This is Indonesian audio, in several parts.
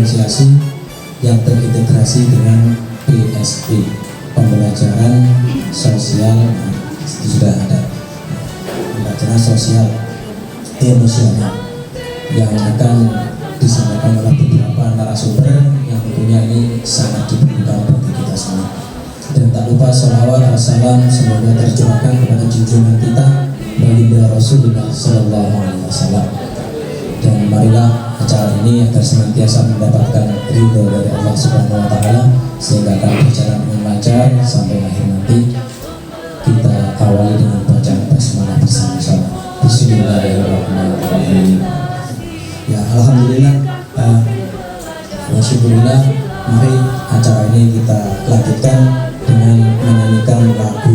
diferensiasi yang terintegrasi dengan PSE, pembelajaran sosial, sudah ada pembelajaran sosial emosional yang akan disampaikan oleh beberapa narasumber yang tentunya ini sangat dibutuhkan bagi kita semua. Dan tak lupa sholawat wassalam semoga tercurahkan kepada junjungan kita baginda Rasulullah Sallallahu Alaihi Wasallam. Dan marilah acara ini agar senantiasa mendapatkan ridho dari Allah Subhanahu Wa Taala sehingga akan berjalan dengan lancar sampai akhir nanti. Kita awali dengan bacaan basmalah bersama-sama. Bismillahirrahmanirrahim. Ya, alhamdulillah, wa syukurillah. Mari acara ini kita lanjutkan dengan menyanyikan lagu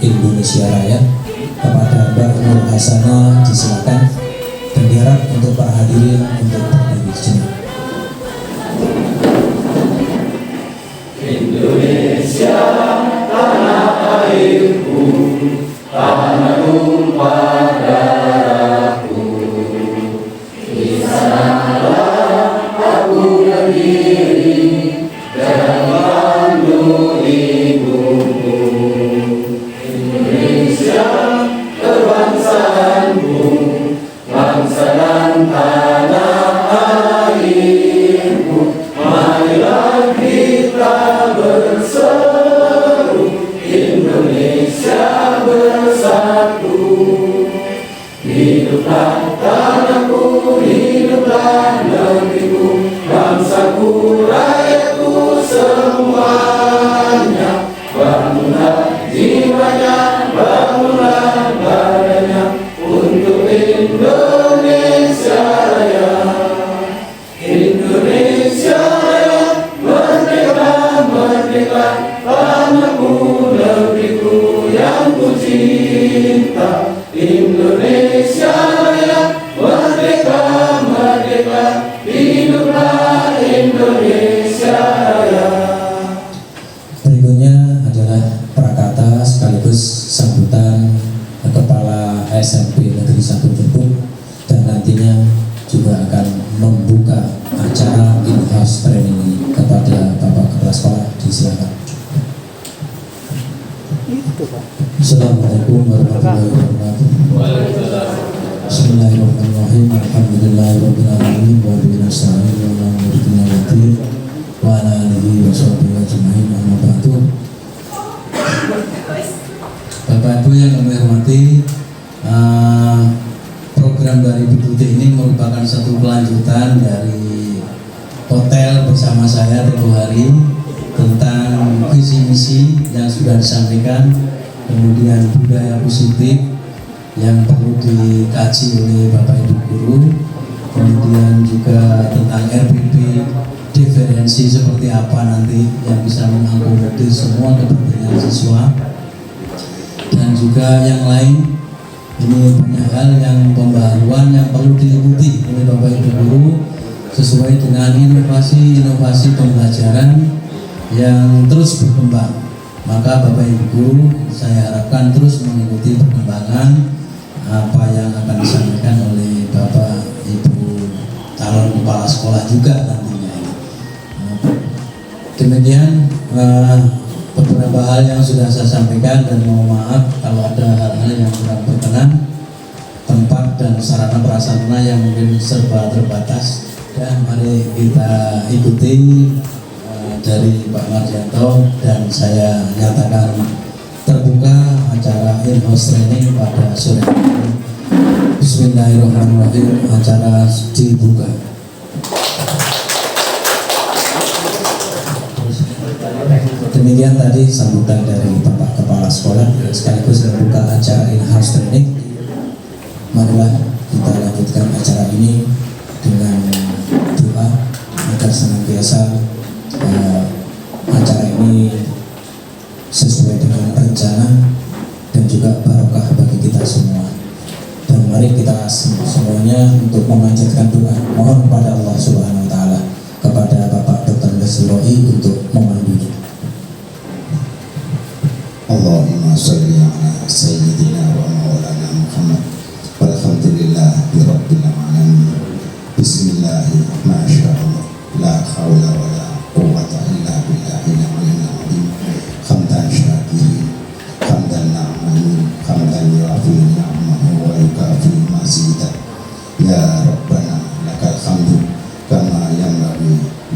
Indonesia Raya. Kepada Mbak Nur Hasanah disilakan, dan diharap untuk para hadirin untuk berdiri sejenak. Indonesia tanah airku, tanah tumpah darahku, di sanalah aku berdiri dan memandu ibuku. Indonesia kebangsaanku, bangsa dan tanah airku, marilah kita berseru, Indonesia bersatu. Hiduplah tanahku, hiduplah negeriku, bangsaku, rakyatku semuanya. Bangunlah jiwanya, bangunlah badannya untuk Indonesia Raya. Indonesia Raya, merdeka, merdeka, tanahku, negeriku yang ku cinta. Indonesia Raya, merdeka, merdeka, hiduplah Indonesia Raya. Berikutnya adalah prakata sekaligus sambutan Kepala SMP Negeri 1 Jepun, dan nantinya juga akan membuka acara in-house training ini. Kepada Bapak Kepala Sekolah disilakan. Assalamualaikum warahmatullahi wabarakatuh. Bismillahirrahmanirrahim. Alhamdulillahirabbil alamin wa bihi nasta'in wa la ilaha illa wa ala alihi wa sahbihi ajmain. Amma ba'du. Bapak Ibu yang kami hormati, program dari Ibu Tuti ini merupakan satu kelanjutan dari hotel bersama saya tempoh hari tentang visi misi yang sudah disampaikan, kemudian budaya positif yang perlu dikaji oleh Bapak Ibu guru, kemudian juga tentang RPP diferensi seperti apa nanti yang bisa mengakomodir semua kepentingan siswa, dan juga yang lain. Ini banyak hal yang pembaharuan yang perlu diikuti oleh Bapak Ibu guru sesuai dengan inovasi pembelajaran yang terus berkembang. Maka Bapak Ibu guru, saya harapkan terus mengikuti perkembangan apa yang akan disampaikan oleh Bapak Ibu calon kepala sekolah juga nantinya. Demikian beberapa hal yang sudah saya sampaikan, dan mohon maaf kalau ada hal-hal yang kurang berkenan, tempat dan sarana prasarana yang mungkin serba terbatas. Dan mari kita ikuti dari Pak Marjanto, dan saya nyatakan terbuka acara in-house training pada sore ini. Bismillahirrahmanirrahim. Acara dibuka. Demikian tadi sambutan dari Bapak Kepala Sekolah sekaligus membuka acara in-house training. Marilah kita lanjutkan acara ini dengan doa agar senantiasa acara ini sesuai dengan rencana dan juga barokah bagi kita semua. Dan mari kita semuanya untuk memanjatkan doa mohon pada Allah Subhanahu Wa Taala, kepada Bapak Dr. Lesiroi untuk memandunya. Allahumma sholli ala sayyidina wa maulana Muhammad walhamdulillahi rabbil alamin. Bismillahirrahmanirrahim. La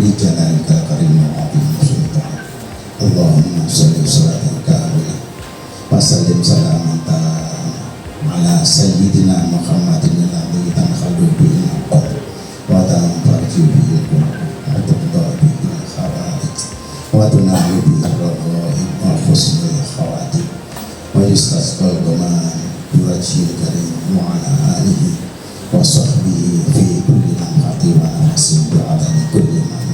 lijalalika karim wa azim sultan. Allahumma sholli sholatan kamilah wa sallim salaman ala sayyidina Muhammadin alladhi tanhalu bihi al-qadr wa tanfarju bihi al-qur'an wa tuqda bihi al-khawaid wa tunalu bihi al-raghaib wa husnul khawatim wa yustasqal ghamam biwajhil karim wa ala alihi wa sahbihi fi kulli lamhati wa nafsin bi'adadi kulli man.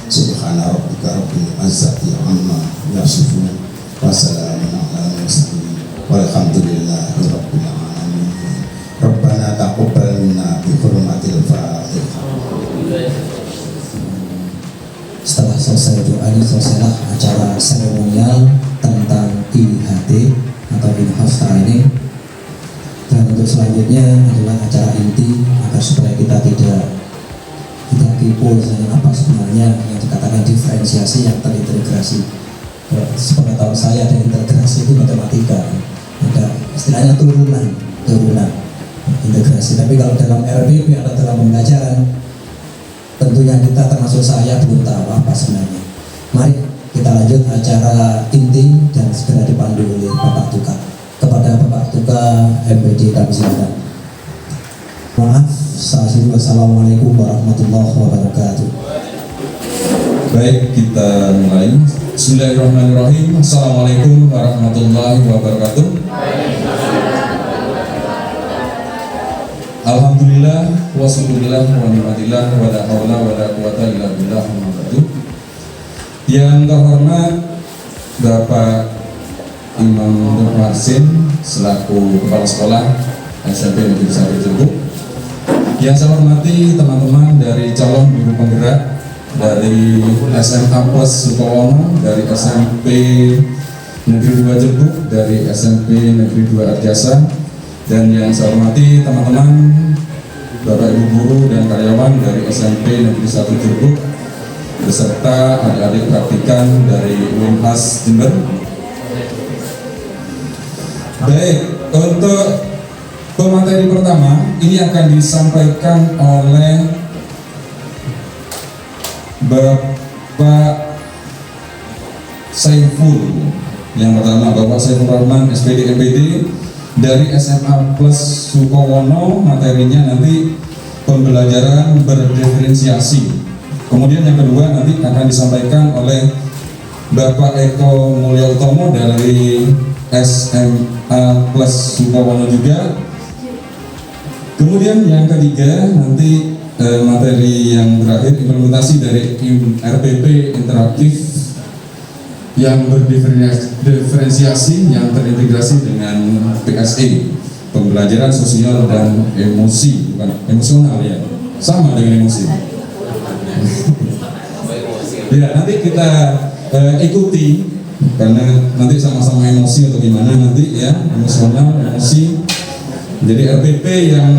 Subhana rabbika rabbil izzati amma yasifun wa salamun ala mursalin walhamdulillahi rabbil alamin. Rabbana taqabbal minna bi hurmatil Fatihah. Setelah selesai doanya, selesailah acara seremonial tentang IHT atau in-house training. Dan untuk selanjutnya adalah acara inti agar supaya kita tidak kepo misalnya apa sebenarnya yang dikatakan diferensiasi yang terintegrasi. Sepengetahuan saya ada integrasi itu matematika, ada istilahnya turunan integrasi. Tapi kalau dalam RPP atau dalam pembelajaran, tentunya kita termasuk saya belum tahu apa sebenarnya. Mari kita lanjut acara inti dan segera dipandu oleh Bapak Tuka. Kepada Bapak Tuka MPD kami silakan. Maaf, Assalamualaikum warahmatullahi wabarakatuh. Baik, kita mulai. Bismillahirrahmanirrahim. Assalamualaikum warahmatullahi wabarakatuh. Alhamdulillah wa syukurillah wa ni'matillah wa la haula wa la quwata illa billah. Yang terhormat Bapak Imam Nur Marsin selaku Kepala Sekolah SMP Negeri 1 Jebuk. Yang saya hormati teman-teman dari calon guru penggerak dari SMA Plus Sukowono, dari SMP Negeri 2 Jebuk, dari SMP Negeri 2 Arjasa, dan yang saya hormati teman-teman Bapak Ibu guru dan karyawan dari SMP Negeri 1 Jebuk beserta adik-adik praktikan dari UNHAS Jember. Baik, untuk pemateri pertama ini akan disampaikan oleh Bapak Saiful. Yang pertama Bapak Saiful Rahman SPD MPD dari SMA Plus Sukowono. Materinya nanti pembelajaran berdiferensiasi. Kemudian yang kedua nanti akan disampaikan oleh Bapak Eko Mulyautomo dari SMA Plus Sukowono juga. Kemudian yang ketiga nanti materi yang terakhir implementasi dari RPP interaktif yang berdiferensiasi yang terintegrasi dengan PSE, pembelajaran sosial dan emosi, bukan emosional ya, sama dengan emosi. Ya, nanti kita ikuti karena nanti sama-sama emosi atau gimana nanti ya, emosional, emosi. Jadi RPP yang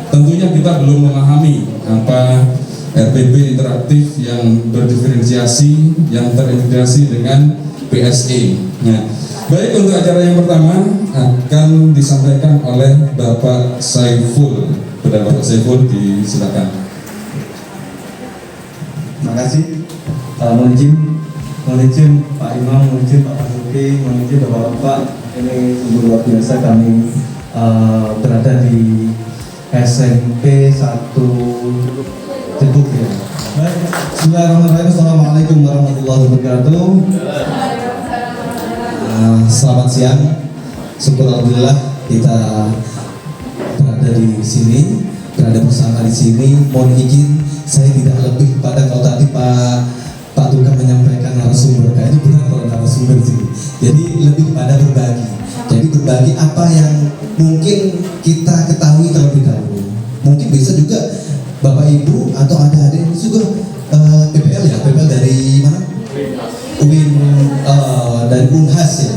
tentunya kita belum memahami apa RPP interaktif yang berdiferensiasi yang terintegrasi dengan PSE. Nah, baik, untuk acara yang pertama akan disampaikan oleh Bapak Saiful. Kepada Bapak Saiful disilakan. Terima kasih. Mohon izin Pak Imam, mohon izin Pak Basuki, mohon izin Bapak-bapak. Ini sungguh luar biasa kami berada di SMP 1 Jebuk ya. Baik, bismillahirrahmanirrahim. Assalamualaikum warahmatullahi wabarakatuh. Selamat siang. Syukur alhamdulillah kita berada di sini, berada bersama di sini. Mohon izin saya tidak lebih pada kalau tadi Pak Tuka menyampaikan narasumber, kayaknya benar kalau narasumber sini. Jadi lebih pada berbagi. Jadi berbagi apa yang mungkin kita ketahui terlebih dahulu. Mungkin bisa juga Bapak Ibu atau adik-adik ini juga PPL ya, PPL dari mana? Dari UNHAS ya.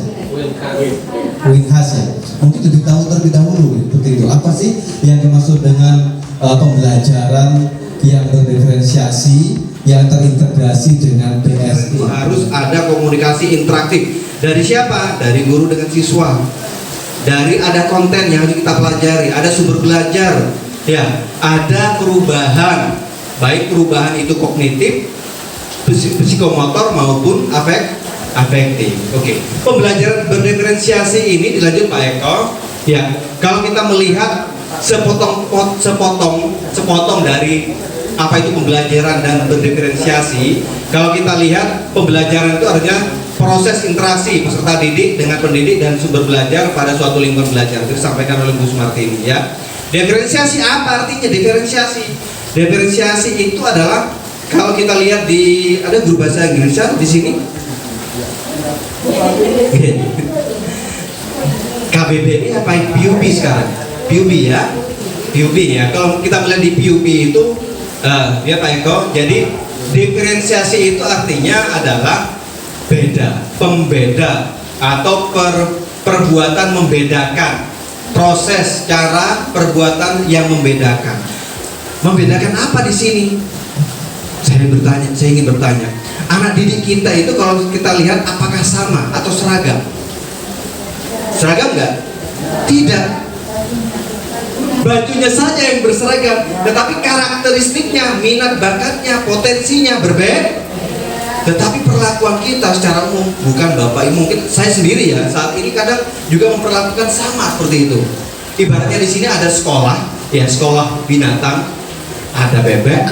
UNHAS ya. Mungkin lebih tahu terlebih dahulu seperti itu. Apa sih yang dimaksud dengan pembelajaran yang berdiferensiasi, yang terintegrasi dengan PSE? Harus ada komunikasi interaktif. Dari siapa? Dari guru dengan siswa. Dari ada konten yang harus kita pelajari, ada sumber belajar, ya, ada perubahan baik perubahan itu kognitif, psikomotor maupun afektif. Oke. Pembelajaran berdiferensiasi ini dilanjut Pak Eko. Ya, kalau kita melihat sepotong dari apa itu pembelajaran dan berdiferensiasi, kalau kita lihat pembelajaran itu artinya proses interaksi peserta didik dengan pendidik dan sumber belajar pada suatu lingkungan belajar. Itu disampaikan oleh Bu Sumartini ya. Diferensiasi apa artinya diferensiasi? Diferensiasi itu adalah kalau kita lihat di ada guru bahasa Inggrisnya di sini. KBBI apa PUB sekarang? PUB ya. PUB ya. Kalau kita melihat di PUB itu ya Pak Eko, jadi diferensiasi itu artinya adalah beda, pembeda atau perbuatan membedakan, proses cara perbuatan yang membedakan. Membedakan apa di sini? Saya ingin bertanya, anak didik kita itu kalau kita lihat apakah sama atau seragam? Seragam enggak? Tidak. Bajunya saja yang berseragam, tetapi karakteristiknya, minat bakatnya, potensinya berbeda. Tetapi perlakuan kita secara umum, bukan Bapak Ibu, mungkin saya sendiri ya saat ini kadang juga memperlakukan sama seperti itu. Ibaratnya di sini ada sekolah, ya sekolah binatang, ada bebek,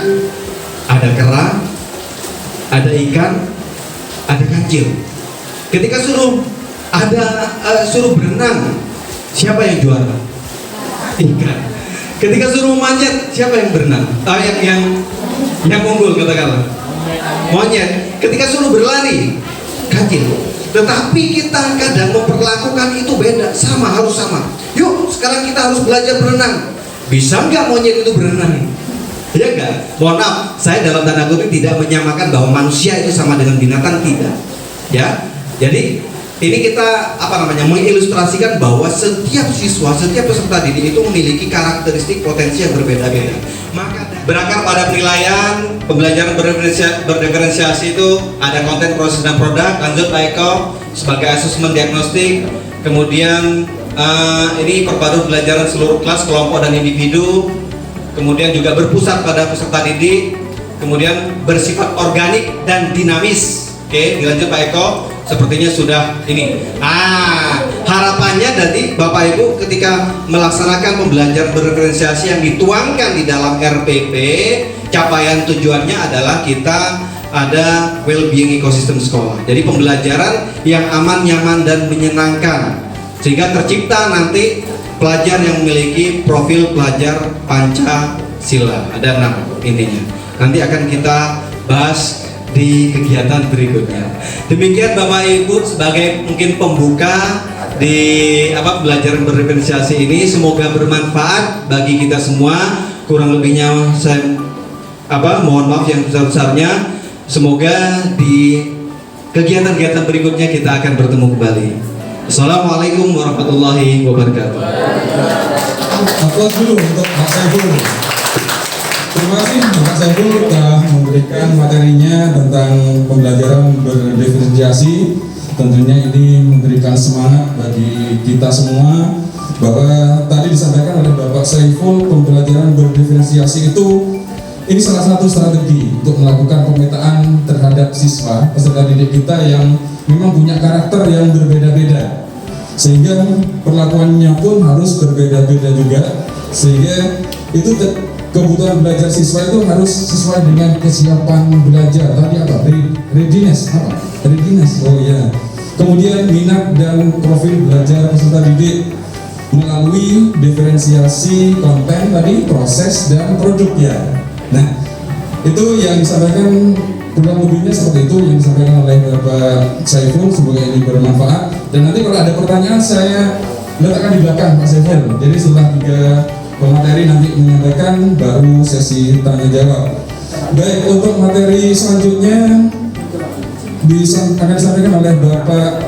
ada kerang, ada ikan, ada kancil. Ketika suruh berenang, siapa yang juara? Ikan. Ketika suruh manjat, siapa yang berenang? Yang unggul katakanlah. Monyet. Ketika suruh berlari, kancil. Tetapi kita kadang memperlakukan itu beda, harus sama. Yuk, sekarang kita harus belajar berenang. Bisa nggak monyet itu berenang? Ya enggak? Mohon maaf, saya dalam tanda kutip tidak menyamakan bahwa manusia itu sama dengan binatang, tidak. Ya. Jadi ini kita mengilustrasikan bahwa setiap siswa, setiap peserta didik itu memiliki karakteristik potensi yang berbeda-beda. Maka berakar pada penilaian, pembelajaran berdiferensiasi itu ada konten, proses dan produk. Lanjut Pak Eko sebagai asesmen diagnostik. Kemudian ini perpaduan pembelajaran seluruh kelas, kelompok dan individu. Kemudian juga berpusat pada peserta didik. Kemudian bersifat organik dan dinamis. Oke, dilanjut Pak Eko. Sepertinya sudah ini. Harapannya dari Bapak Ibu ketika melaksanakan pembelajaran berdiferensiasi yang dituangkan di dalam RPP, capaian tujuannya adalah kita ada well-being ekosistem sekolah. Jadi pembelajaran yang aman, nyaman dan menyenangkan, sehingga tercipta nanti pelajar yang memiliki profil pelajar Pancasila. Ada 6 intinya. Nanti akan kita bahas di kegiatan berikutnya. Demikian Bapak Ibu sebagai mungkin pembuka di pembelajaran berdiferensiasi ini, semoga bermanfaat bagi kita semua. Kurang lebihnya saya mohon maaf yang besar-besarnya. Semoga di kegiatan-kegiatan berikutnya kita akan bertemu kembali. Assalamualaikum warahmatullahi wabarakatuh. Aplaus dulu untuk Mas Saiful. Terima kasih Pak Saiful telah memberikan materinya tentang pembelajaran berdiferensiasi. Tentunya ini memberikan semangat bagi kita semua bahwa tadi disampaikan oleh Bapak Saiful, pembelajaran berdiferensiasi itu ini salah satu strategi untuk melakukan pemetaan terhadap siswa peserta didik kita yang memang punya karakter yang berbeda-beda, sehingga perlakuannya pun harus berbeda-beda juga, sehingga itu kebutuhan belajar siswa itu harus sesuai dengan kesiapan belajar. Tadi readiness. Oh ya. Kemudian minat dan profil belajar peserta didik melalui diferensiasi konten tadi, proses dan produknya. Nah, itu yang disampaikan, kurang lebihnya seperti itu yang disampaikan oleh Bapak Saiful. Semoga ini bermanfaat. Dan nanti kalau ada pertanyaan saya letakkan di belakang Pak Saiful. Jadi setelah 3 pemateri nanti menyampaikan, baru sesi tanya jawab. Baik, untuk materi selanjutnya akan disampaikan oleh Bapak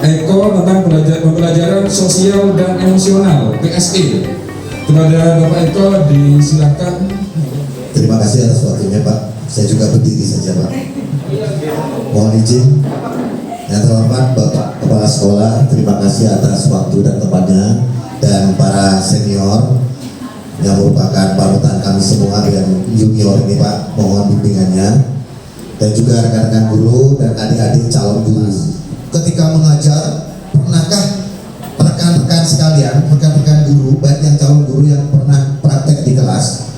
Eko tentang pembelajaran sosial dan emosional (PSE). Kepada Bapak Eko disilahkan. Terima kasih atas waktunya Pak. Saya juga berdiri saja Pak. Mohon izin. Yang terhormat Bapak Kepala Sekolah, terima kasih atas waktu dan tempatnya, dan para senior yang merupakan panutan kami semua yang junior ini Pak, mohon bimbingannya, dan juga rekan-rekan guru dan adik-adik calon guru. Ketika mengajar, pernahkah rekan-rekan sekalian, rekan-rekan guru, baik yang calon guru yang pernah praktek di kelas,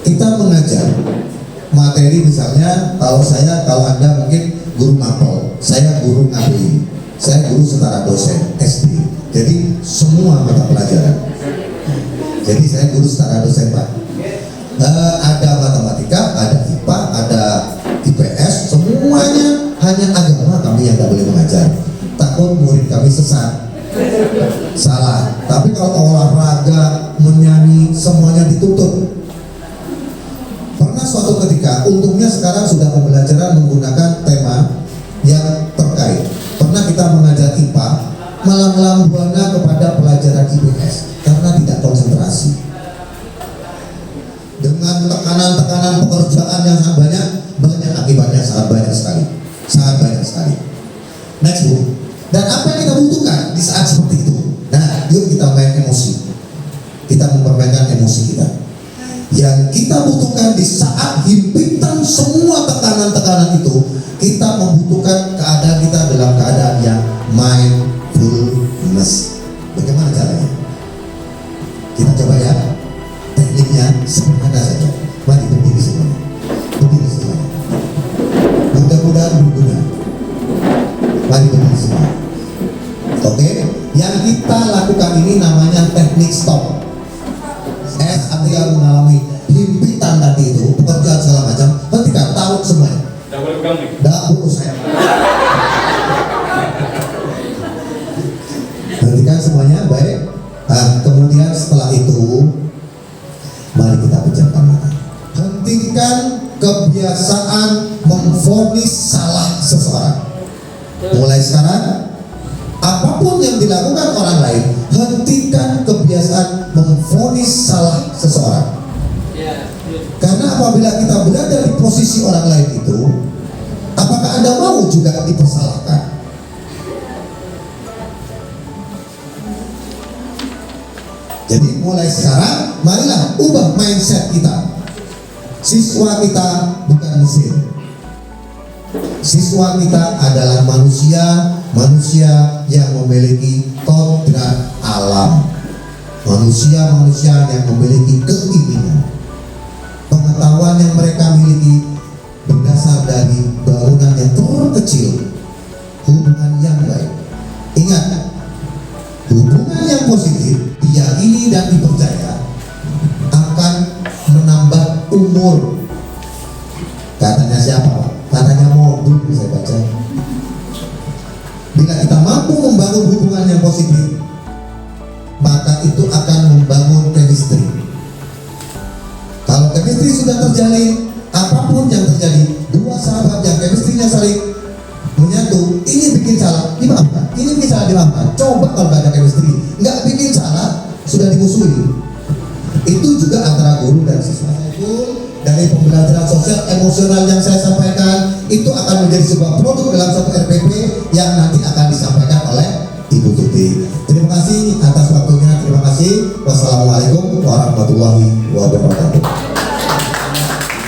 kita mengajar materi misalnya, kalau Anda mungkin guru mapel, saya guru ABI, saya guru setara dosen SD, jadi semua mata pelajaran. Jadi saya guru setara dosen Pak. Ada matematika, ada IPA, ada IPS, semuanya hanya agama kami yang tidak boleh mengajar. Takut murid kami sesat, salah. Tapi kalau olahraga, menyanyi, semuanya ditutup. Pernah suatu ketika, untungnya sekarang sudah pembelajaran menggunakan tema yang terkait. Pernah kita mengajar IPA, malam-malam buana kepada pelajaran IPS karena tidak konsentrasi. Dengan tekanan-tekanan pekerjaan yang sangat banyak akibatnya sangat banyak sekali. Next Bu. Dan apa yang kita butuhkan di saat seperti itu? Nah, yuk kita main emosi. Kita mempermainkan emosi kita. Yang kita butuhkan di saat himpitan semua tekanan-tekanan itu, kita membutuhkan keadaan kita dalam keadaan yang mindfulness. Bagaimana caranya? Kita coba ya. Tekniknya sederhana saja. Mari berdiri semuanya. Berdiri semuanya. Mudah-mudahan berguna. Mari berdiri semua. Oke, yang kita lakukan ini namanya teknik stop. Artinya mengalami himpitan tadi itu, pekerjaan segala macam, hentikan, taruh semuanya. Tidak boleh pegang nih. Tidak butuh saya. Hentikan semuanya, baik. Nah, kemudian setelah itu, mari kita pejamkan mata. Hentikan kebiasaan memvonis salah seseorang. Mulai sekarang, apapun yang dilakukan orang lain, hentikan kebiasaan memvonis salah seseorang. Karena apabila kita berada di posisi orang lain itu, apakah Anda mau juga dipersalahkan? Jadi mulai sekarang, marilah ubah mindset kita. Siswa kita bukan mesin. Siswa kita adalah manusia yang memiliki kodrat alam, manusia yang memiliki keinginan. Pengetahuan yang mereka miliki berdasar dari bangunan yang terkecil, hubungan yang baik. Ingat, hubungan yang positif, diyakini dan dipercaya akan menambah umur. Katanya siapa Pak? Katanya mobil, saya baca. Bila kita mampu membangun hubungan yang positif, maka itu akan membangun chemistry. Kalau chemistry sudah terjalin, apapun yang terjadi, dua sahabat yang chemistry-nya saling menyatu, ini bikin salah, dimaafkan. Ini bikin salah, dimaafkan. Coba kalau gak ada chemistry, nggak bikin salah, sudah dimusuhi. Itu juga antara guru dan siswa. Dari pembelajaran sosial emosional yang saya sampaikan, itu akan menjadi sebuah produk dalam satu RPP yang nanti akan disampaikan oleh Ibu Tuti. Terima kasih atas waktunya. Terima kasih. Wassalamualaikum warahmatullahi wabarakatuh.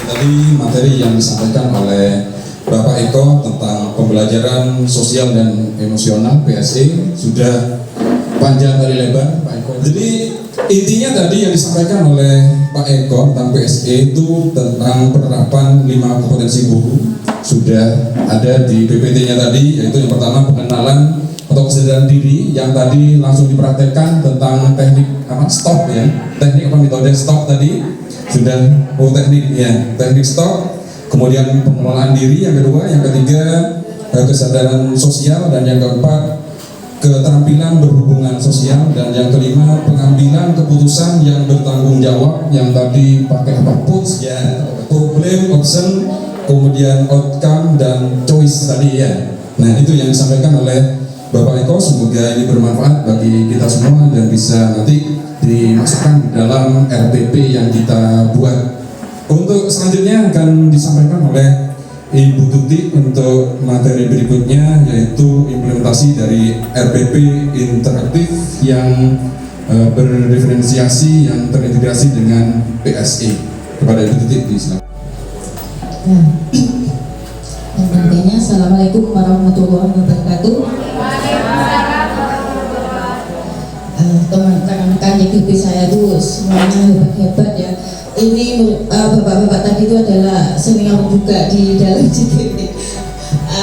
Tadi materi yang disampaikan oleh Bapak Eko tentang pembelajaran sosial dan emosional PSE sudah panjang kali lebar Pak Eko. Jadi intinya tadi yang disampaikan oleh Pak Eko tentang PSE itu tentang penerapan 5 kompetensi guru sudah ada di PPT-nya tadi, yaitu yang pertama pengenalan atau kesadaran diri yang tadi langsung dipraktekkan tentang teknik stop ya, teknik metode stop tadi sudah teknik stop. Kemudian pengelolaan diri yang kedua, yang ketiga kesadaran sosial, dan yang keempat keterampilan berhubungan sosial, dan yang kelima pengambilan keputusan yang bertanggung jawab yang tadi pakai puts ya, problem, option, kemudian outcome dan choice tadi ya. Nah itu yang disampaikan oleh Bapak Eko, semoga ini bermanfaat bagi kita semua dan bisa nanti dimasukkan dalam RPP yang kita buat. Untuk selanjutnya akan disampaikan oleh Ibu Tuti untuk materi berikutnya, yaitu implementasi dari RPP interaktif yang berdiferensiasi yang terintegrasi dengan PSE. Kepada Ibu Titi, silakan. Yang pentingnya, Assalamualaikum warahmatullahi wabarakatuh. Teman-teman JKP saya itu semuanya hebat-hebat ya. Ini bapak-bapak tadi itu adalah senior juga di dalam JKP.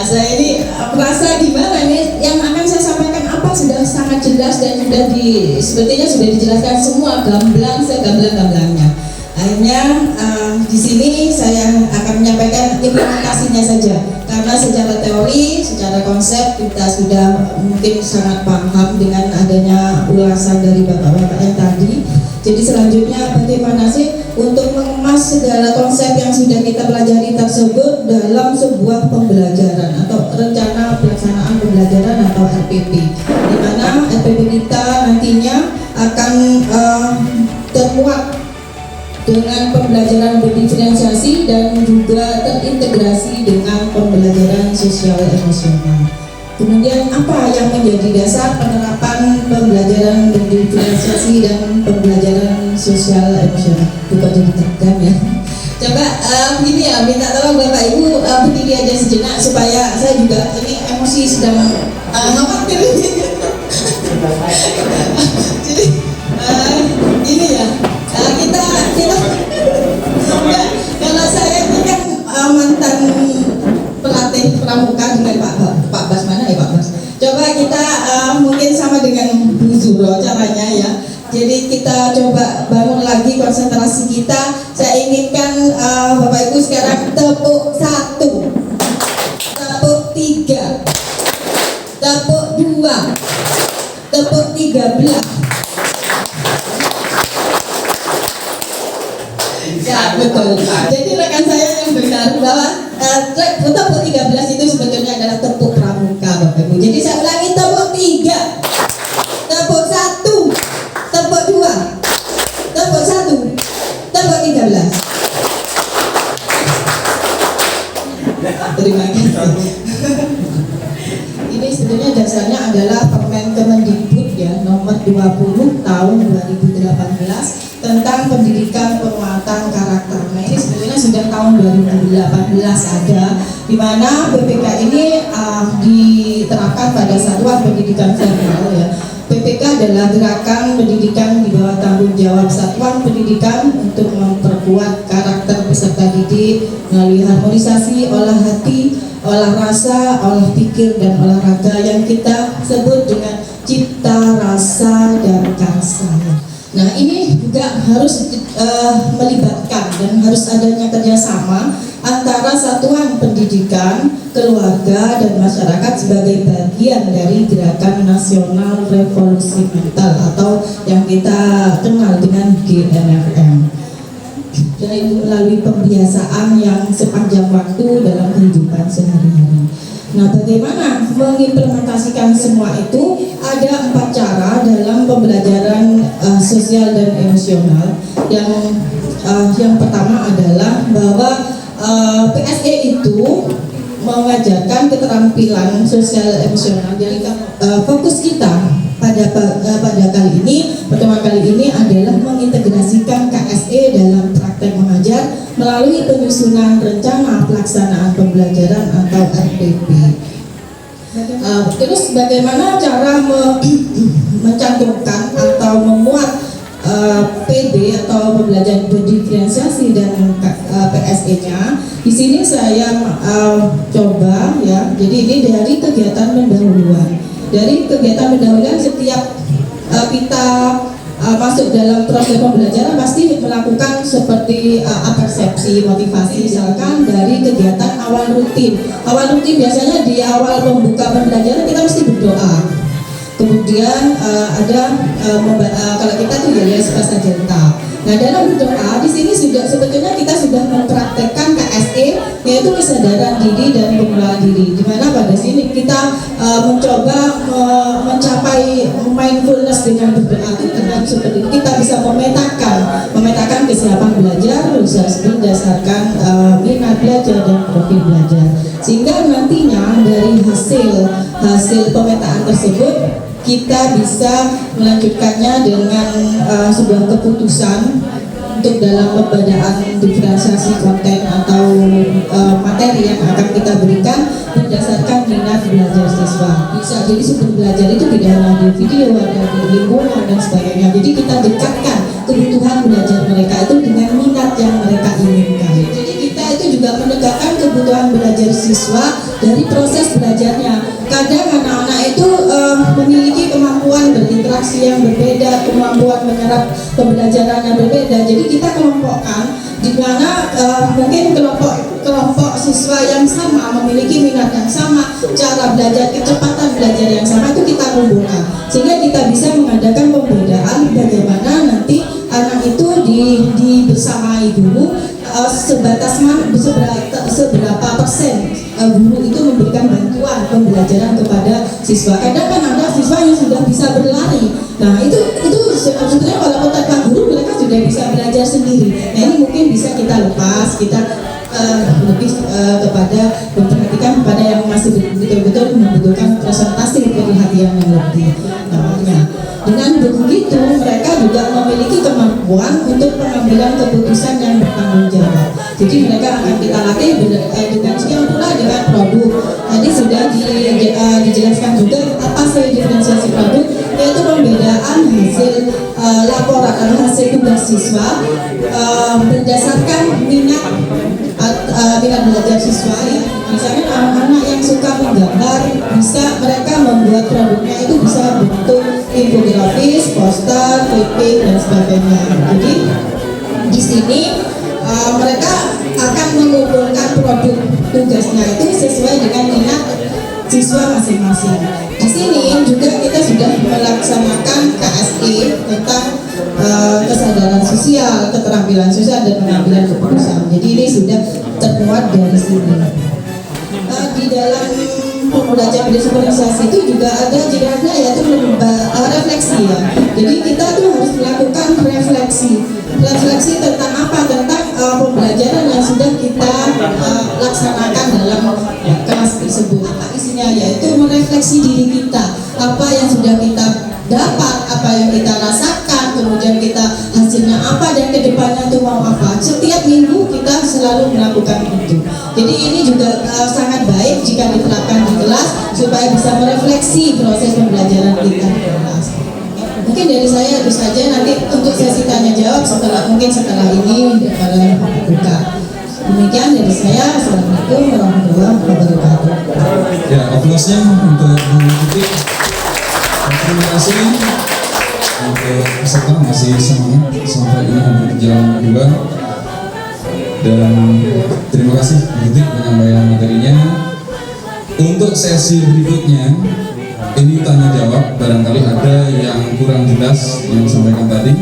Saya ini merasa gimana ini yang akan saya sampaikan apa sudah sangat jelas dan sepertinya sudah dijelaskan semua gamblang segamblang-gamblangnya. Akhirnya di sini saya akan menyampaikan implementasinya saja, karena secara teori, secara konsep kita sudah mungkin sangat paham dengan adanya ulasan dari bapak-bapak yang tadi. Jadi selanjutnya bagaimana sih untuk mengemas segala konsep yang sudah kita pelajari tersebut dalam sebuah pembelajaran atau rencana pelaksanaan pembelajaran atau RPP, di mana RPP kita nantinya akan termuat dengan pembelajaran berdiferensiasi dan juga terintegrasi dengan pembelajaran sosial emosional. Kemudian apa yang menjadi dasar penerapan pembelajaran berdiferensiasi dan pembelajaran sosial emosional? Bukan jadi tegang ya. Coba ini ya, minta tolong Bapak Ibu berdiri aja sejenak supaya saya juga ini emosi sedang khawatir. Jadi ini ya. Kita kalau saya ini kan mantan pelatih pramuka dengan Pak Bas, mana ya Pak Bas? Coba kita mungkin sama dengan Bu Zuro caranya ya. Jadi kita coba bangun lagi konsentrasi kita. Saya inginkan Bapak Ibu sekarang tepuk 1, tepuk 3, tepuk 2, tepuk 13. Ya betul. Jadi rekan saya yang benar bahwa tepuk 13 itu sebetulnya adalah tepuk pramuka Bapak Ibu. Jadi saya ulangi, tepuk 3, tepuk 1, tepuk 2, tepuk 1, tepuk 13. Terima kasih. Ini sebetulnya dasarnya adalah Permen Kemendikbud ya nomor 20 tahun 2018 tentang pendidikan penguatan karakter. Nah ini sebetulnya sudah tahun 2018 ada, di mana PPK ini diterapkan pada satuan pendidikan formal ya. PPK adalah gerakan pendidikan di bawah tanggung jawab satuan pendidikan untuk memperkuat karakter peserta didik melalui harmonisasi olah hati, olah rasa, olah pikir, dan olahraga yang kita sebut dengan cipta, rasa, dan karsa. Nah ini juga harus melibatkan dan harus adanya kerjasama antara satuan pendidikan, keluarga, dan masyarakat sebagai bagian dari gerakan nasional revolusi mental atau yang kita kenal dengan GNFM. Dan itu melalui pembiasaan yang sepanjang waktu dalam kehidupan sehari-hari. Nah, bagaimana mengimplementasikan semua itu? Ada 4 cara dalam pembelajaran sosial dan emosional. Yang pertama adalah bahwa PSE itu mengajarkan keterampilan sosial emosional. Jadi fokus kita pada kali ini, pertemuan kali ini adalah mengintegrasikan KSE dalam praktek mengajar melalui penyusunan rencana pelaksanaan pembelajaran atau RPP. Terus bagaimana cara mencantumkan atau memuat PB atau pembelajaran berdiferensiasi dan PSE-nya? Di sini saya coba ya. Jadi ini dari kegiatan pendahuluan. Dari kegiatan pendahuluan setiap kita masuk dalam proses pembelajaran pasti melakukan seperti persepsi, motivasi, misalkan dari kegiatan awal rutin. Awal rutin biasanya di awal pembuka pembelajaran kita mesti berdoa. Kemudian ada kalau kita tuh ya Pasagenta. Nah dalam berdoa di sini sudah sebetulnya kita sudah mempraktekkan KSE, yaitu kesadaran diri dan pengelolaan diri. Dimana pada sini kita mencoba mencapai mindfulness dengan berdoa itu dengan seperti kita bisa memetakan kesiapan belajar berdasarkan minat belajar dan profil belajar, sehingga nantinya dari hasil pemetaan tersebut kita bisa melanjutkannya dengan sebuah keputusan untuk dalam pembedaan diferensiasi konten atau materi yang akan kita berikan berdasarkan minat belajar siswa. Bisa jadi sumber belajar itu tidak hanya di video, ada di lingkungan dan sebagainya. Jadi kita dekatkan kebutuhan belajar mereka itu dengan minat yang mereka inginkan. Jadi kita itu juga menegakkan kebutuhan belajar siswa dari proses belajarnya. Kadang anak-anak itu memiliki kemampuan berinteraksi yang berbeda, kemampuan menyerap pembelajaran yang berbeda. Jadi kita kelompokkan di mana mungkin kelompok siswa yang sama memiliki minat yang sama, cara belajar, kecepatan belajar yang sama itu kita kumpulkan sehingga kita bisa mengadakan pembedaan bagaimana nanti anak itu dibersamai guru seberapa persen guru itu memberikan bantuan pembelajaran kepada siswa. Kadang kan ada siswa yang sudah bisa berlari. Nah itu sebetulnya walaupun tanpa guru mereka sudah bisa belajar sendiri. Nah ini mungkin bisa kita lepas, kita lebih kepada memperhatikan kepada yang masih betul-betul membutuhkan presentasi perhatian yang lebih. Dengan begitu mereka juga memiliki kemampuan untuk pengambilan keputusan yang bertanggung jawab. Jadi mereka akan kita latih dengan skill pula dengan produk. Tadi sudah dijelaskan juga apa sih diferensiasi produk, yaitu pembedaan hasil laporan atau hasil tugas siswa berdasarkan minat belajar siswa ya. Misalnya anak-anak yang suka menggambar, bisa mereka membuat produknya itu bisa bentuk infografis, poster, clipping dan sebagainya. Jadi di sini mereka akan mengumpulkan produk tugasnya itu sesuai dengan minat siswa masing-masing. Di sini juga kita sudah melaksanakan KSE tentang kesadaran sosial, keterampilan sosial dan pengambilan keputusan. Jadi ini sudah termuat dari sini. Di dalam pembelajaran diferensiasi itu juga ada jenisnya yaitu refleksi ya. Jadi kita tuh harus melakukan refleksi tentang apa, tentang pembelajaran yang sudah kita laksanakan dalam kelas tersebut. Apa isinya, yaitu merefleksi diri kita, apa yang sudah kita dapat, apa yang kita rasakan, kemudian kita hasilnya apa dan kedepannya itu mau apa. Setiap minggu kita selalu melakukan itu. Jadi ini juga sangat baik jika diterapkan di kelas supaya bisa merefleksi proses pembelajaran kita di kelas. Mungkin dari saya itu saja, nanti untuk sesi tanya jawab setelah ini kalian buka. Demikian dari saya. Assalamualaikum warahmatullahi wabarakatuh. Ya, aplausnya untuk Bu Tuti. Terima kasih untuk peserta masih semangat sampai ini hampir jam 2. Dan terima kasih Bu Tuti menyampaikan materinya. Untuk sesi berikutnya ini tanya jawab, barangkali ada yang kurang jelas yang disampaikan tadi.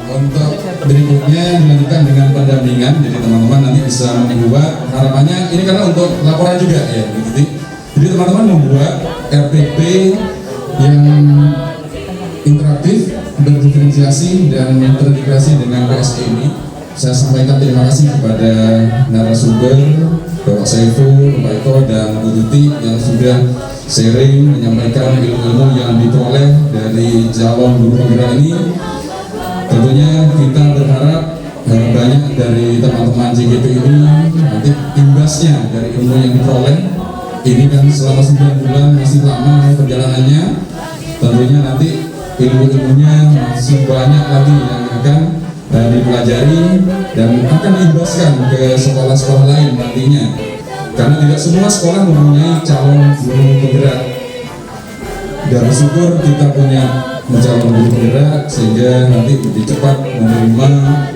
Untuk berikutnya dilanjutkan dengan pendampingan, jadi teman-teman nanti bisa membuat, harapannya ini karena untuk laporan juga ya Bu Tuti. Jadi teman-teman membuat RPP yang interaktif, berdiferensiasi dan terintegrasi dengan PSE ini. Saya sampaikan terima kasih kepada narasumber Bapak Saiful, Bapak Eko dan Bu Tuti yang sudah sharing menyampaikan ilmu-ilmu yang diperoleh dari calon guru penggerak ini. Tentunya kita berharap banyak dari teman-teman JGP ini nanti imbasnya dari ilmu yang diperoleh. Ini kan selama 9 bulan masih lama perjalanannya. Tentunya nanti ilmu-ilmunya masih banyak lagi yang akan dipelajari dan akan diimbaskan ke sekolah-sekolah lain nantinya. Karena tidak semua sekolah mempunyai calon guru penggerak. Dan bersyukur kita punya calon guru penggerak sehingga nanti lebih cepat menerima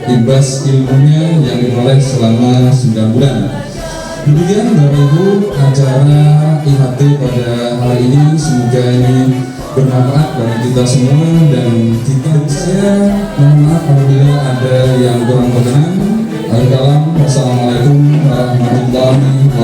imbas ilmunya yang diperoleh selama 9 bulan. Demikian Bapak Ibu acara IHT pada hari ini, semoga ini bermanfaat bagi kita semua dan kita bisa mohon maaf apabila ada yang kurang berkenan. Wassalamualaikum warahmatullahi wabarakatuh.